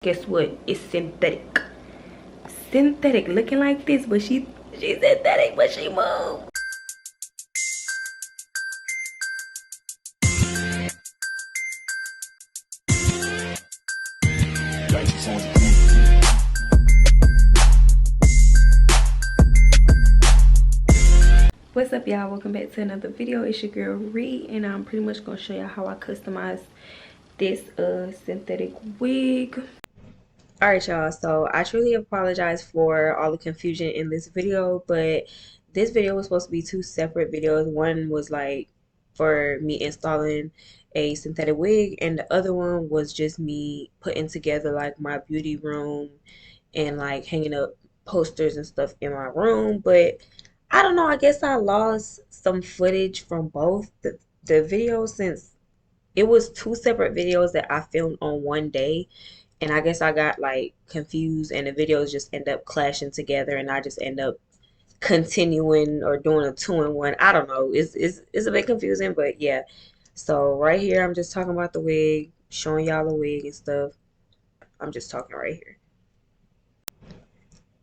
Guess what? It's synthetic. Synthetic, looking like this, but she's synthetic, but she moved. What's up, y'all? Welcome back to another video. It's your girl Ree, and I'm pretty much gonna show y'all how I customize this synthetic wig. All right, y'all, so I truly apologize for all the confusion in this video, but this video was supposed to be two separate videos. One was like for me installing a synthetic wig, and the other one was just me putting together like my beauty room and like hanging up posters and stuff in my room. But I don't know, I guess I lost some footage from both the videos, since it was two separate videos that I filmed on one day, and I guess I got like confused and the videos just end up clashing together, and I just end up continuing or doing a two-in-one. I don't know, it's a bit confusing, but yeah. So right here I'm just talking about the wig, showing y'all the wig and stuff. I'm just talking right here.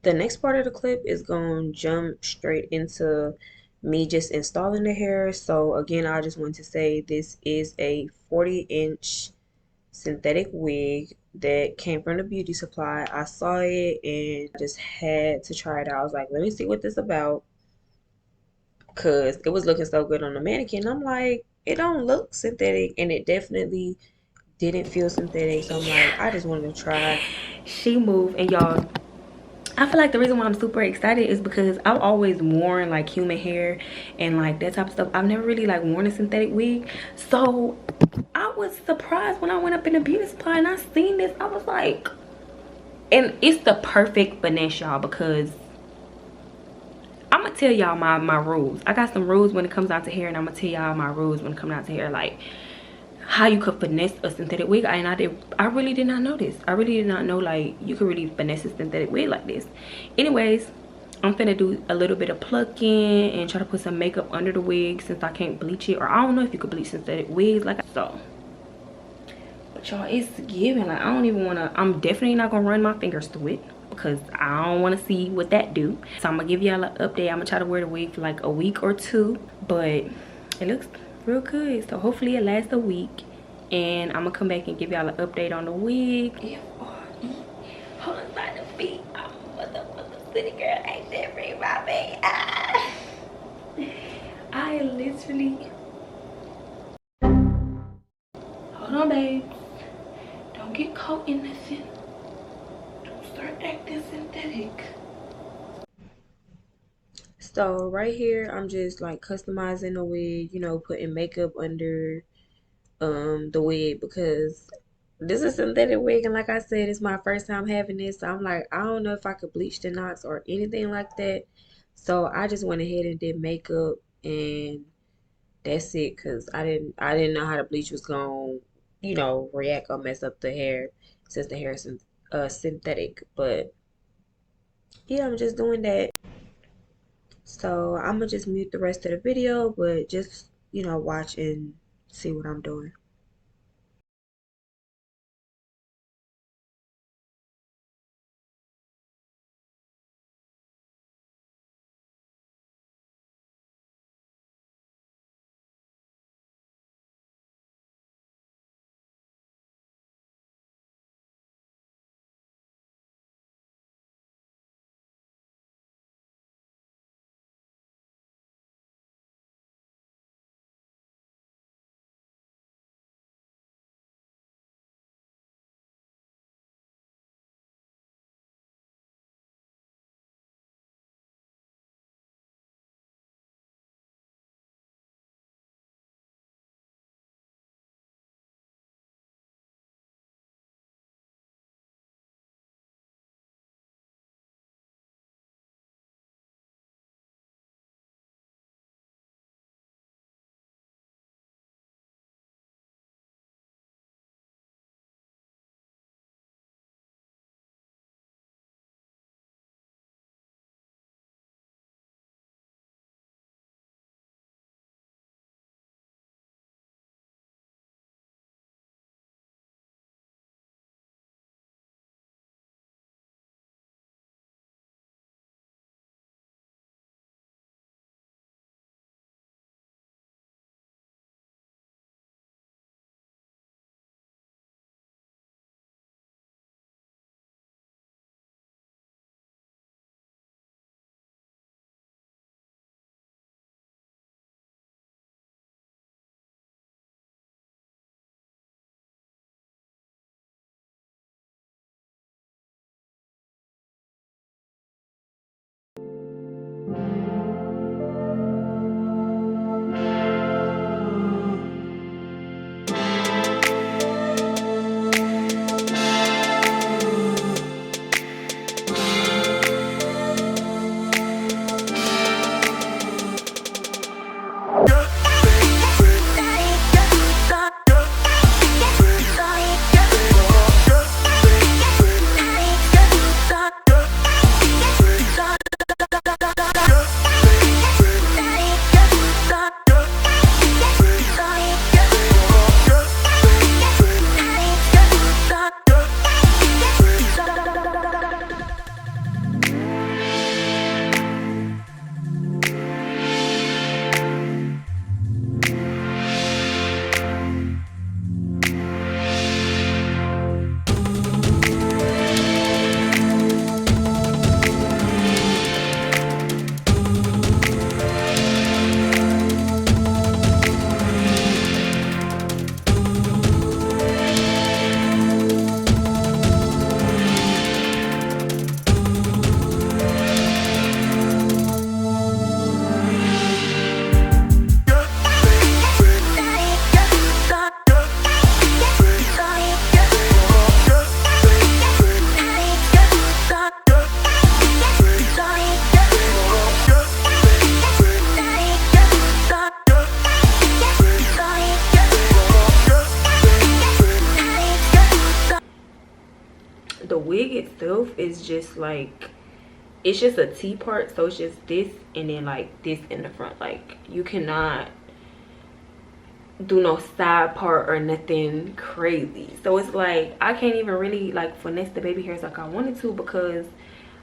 The next part of the clip is going to jump straight into me just installing the hair. So again, I just want to say this is a 40-inch synthetic wig that came from the beauty supply. I saw it and just had to try it out. I was like, let me see what this is about, because it was looking so good on the mannequin. I'm like, it don't look synthetic, and it definitely didn't feel synthetic. So I'm like, I just wanted to try. She moved, and y'all, I feel like the reason why I'm super excited is because I've always worn like human hair and like that type of stuff. I've never really like worn a synthetic wig. So I was surprised when I went up in the beauty supply and I seen this. I was like, and it's the perfect finesse, y'all, because I'm gonna tell y'all my rules. I got some rules when it comes out to hair, and I'm gonna tell y'all my rules when it comes out to hair, like how you could finesse a synthetic wig. And I really did not know this. I really did not know like you could really finesse a synthetic wig like this. Anyways, I'm finna do a little bit of plucking and try to put some makeup under the wig, since I can't bleach it, or I don't know if you could bleach synthetic wigs like so. But y'all, it's giving. Like, I don't even want to. I'm definitely not gonna run my fingers through it, because I don't want to see what that do. So I'm gonna give y'all an update. I'm gonna try to wear the wig for like a week or two, but it looks real good. So hopefully it lasts a week, and I'm gonna come back and give y'all an update on the wig. F-R-E. Hold on by the feet. I'm a motherfucking city girl. Ain't that free my man? Ah. I literally. Hold on, babe. Don't get caught in nothing. Don't start acting synthetic. So right here, I'm just like customizing the wig, you know, putting makeup under the wig, because this is synthetic wig, and like I said, it's my first time having this. So I'm like, I don't know if I could bleach the knots or anything like that. So I just went ahead and did makeup, and that's it, because I didn't know how the bleach was gonna, you know, react or mess up the hair, since the hair is synthetic. But yeah, I'm just doing that. So I'm gonna just mute the rest of the video, but just, you know, watch and see what I'm doing. the wig itself is just like, it's just a T part, so it's just this and then like this in the front. Like you cannot do no side part or nothing crazy. So it's like I can't even really like finesse the baby hairs like I wanted to, because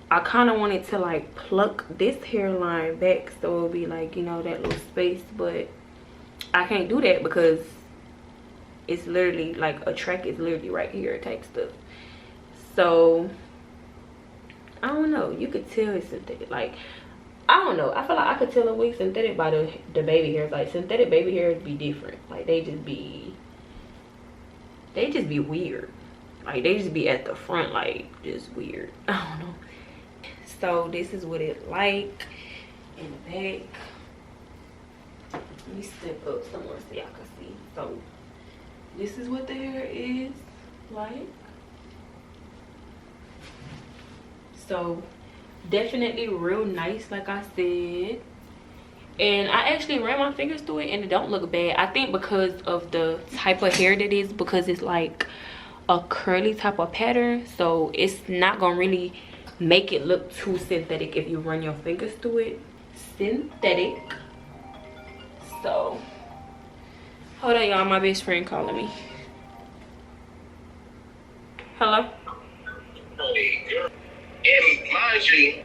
I kind of wanted to like pluck this hairline back so it'll be like, you know, that little space, but I can't do that because it's literally like a track is literally right here type stuff. So I don't know, you could tell it's synthetic. Like I don't know, I feel like I could tell a wig synthetic by the baby hairs. Like synthetic baby hairs be different. Like they just be weird. Like they just be at the front like just weird. I don't know. So this is what it like in the back. Let me step up somewhere so y'all can see. So this is what the hair is like. So definitely real nice, like I said. And I actually ran my fingers through it and it don't look bad. I think because of the type of hair that it is, because it's like a curly type of pattern, so it's not gonna really make it look too synthetic if you run your fingers through it. Synthetic. So hold on y'all, my best friend calling me. Hello? And mind you,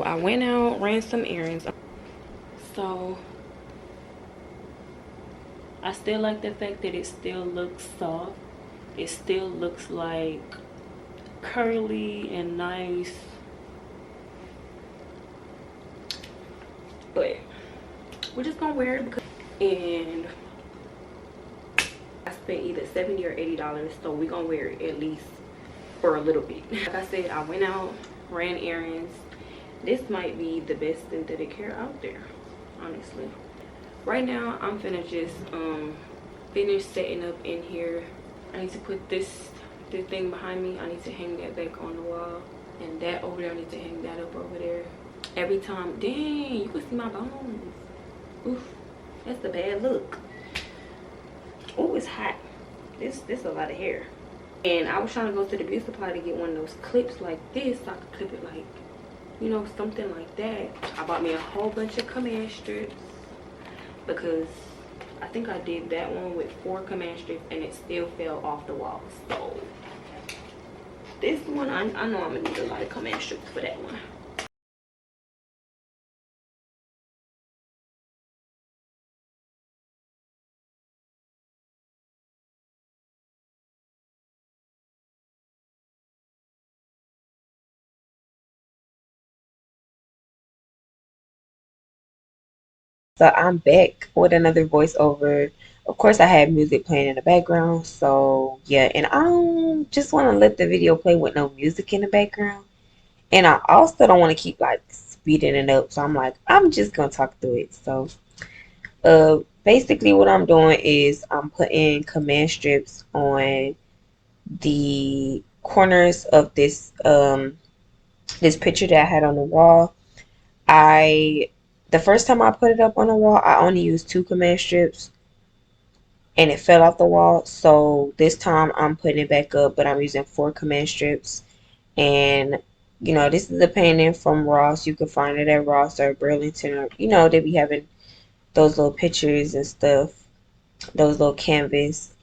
I went out, ran some errands. So I still like the fact that it still looks soft. It still looks like curly and nice. But we're just gonna wear it because, and I spent either $70 or $80, so we're gonna wear it at least for a little bit. Like I said, I went out, ran errands. This might be the best synthetic hair out there, honestly. Right now I'm finna just finish setting up in here. I need to put this thing behind me. I need to hang that back on the wall, and that over there, I need to hang that up over there. Every time, dang, you can see my bones. Oof, that's a bad look. Oh, it's hot. This a lot of hair. And I was trying to go to the beauty supply to get one of those clips like this so I could clip it like, you know, something like that. I bought me a whole bunch of command strips because I think I did that one with 4 command strips and it still fell off the wall. So this one, I know I'm gonna need a lot of command strips for that one. So I'm back with another voiceover. Of course, I had music playing in the background. So yeah, and I don't just want to let the video play with no music in the background. And I also don't want to keep like speeding it up. So I'm like, I'm just gonna talk through it. So basically what I'm doing is I'm putting command strips on the corners of this picture that I had on the wall. I The first time I put it up on the wall, I only used 2 command strips. and it fell off the wall. So this time I'm putting it back up, but I'm using 4 command strips. And this is a painting from Ross. You can find it at Ross or Burlington, or they be having those little pictures and stuff, those little canvas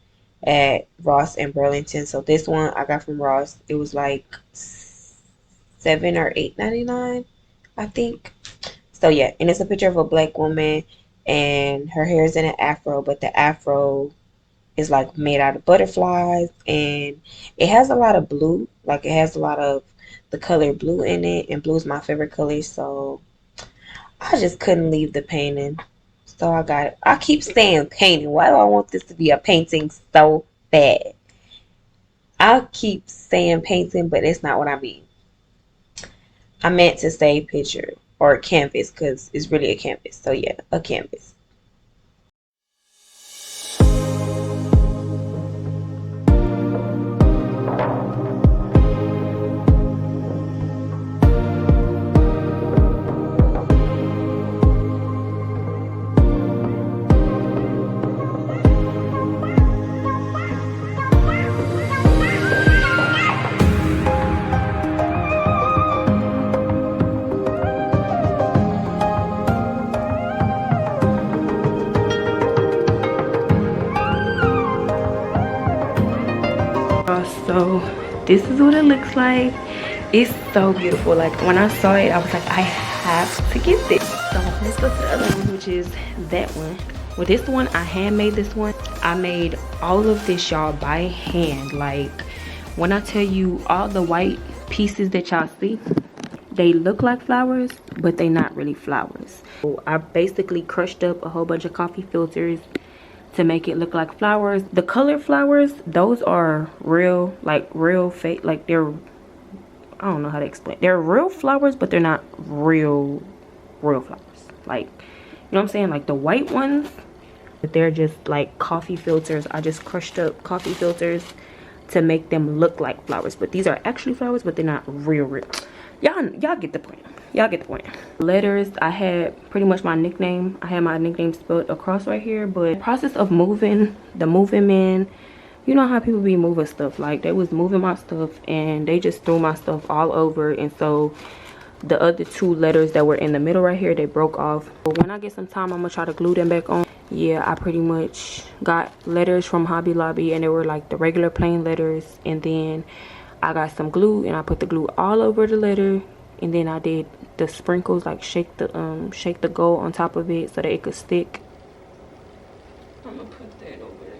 at Ross and Burlington. So this one I got from Ross. It was like 7 or 8.99, I think. So yeah, and it's a picture of a black woman, and her hair is in an afro, but the afro is like made out of butterflies, and it has a lot of blue. Like it has a lot of the color blue in it, and blue is my favorite color, so I just couldn't leave the painting. So I got it. I keep saying painting. Why do I want this to be a painting so bad? I keep saying painting, but it's not what I mean. I meant to say picture or canvas because it's really a canvas. So yeah, a canvas. So this is what it looks like. It's so beautiful. Like when I saw it, I was like, I have to get this. So let's go to the other one, which is that one. With this one, I handmade this one. I made all of this, y'all, by hand. Like when I tell you all the white pieces that y'all see, they look like flowers, but they not really flowers. So I basically crushed up a whole bunch of coffee filters to make it look like flowers. The colored flowers, those are real, like real fake, like they're, I don't know how to explain. They're real flowers, but they're not real flowers. Like, you know what I'm saying? Like the white ones, they're just like coffee filters. I just crushed up coffee filters to make them look like flowers, but these are actually flowers, but they're not real. Y'all get the point. Y'all get the point. Letters, I had pretty much my nickname. I had my nickname spelled across right here, but the process of moving, the moving man, you know how people be moving stuff. Like they was moving my stuff and they just threw my stuff all over, and so the other 2 letters that were in the middle right here, they broke off. But when I get some time, I'm gonna try to glue them back on. Yeah, I pretty much got letters from Hobby Lobby, and they were like the regular plain letters, and then I got some glue and I put the glue all over the letter, and then I did the sprinkles, like shake the gold on top of it so that it could stick. I'm gonna put that over there.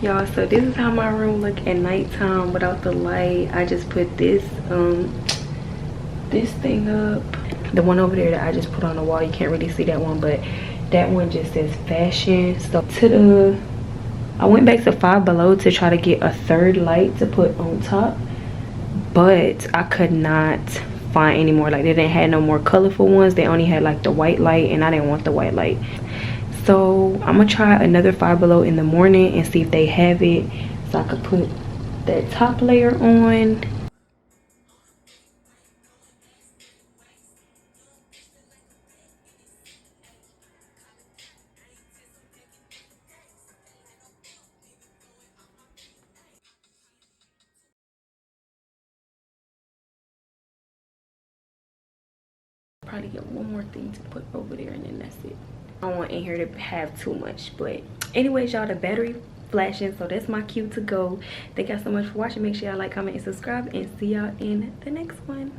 Y'all, so this is how my room look at nighttime without the light. I just put this this thing up, the one over there that I just put on the wall. You can't really see that one, but that one just says fashion. So I went back to Five Below to try to get a third light to put on top, but I could not find any more. Like, they didn't have no more colorful ones. They only had like the white light, and I didn't want the white light. So I'm gonna try another Five Below in the morning and see if they have it, so I could put that top layer on. Probably get one more thing to put over there, and then that's it. I don't want in here to have too much, but anyways, y'all, the battery flashing, so that's my cue to go. Thank y'all so much for watching. Make sure y'all like, comment, and subscribe, and see y'all in the next one.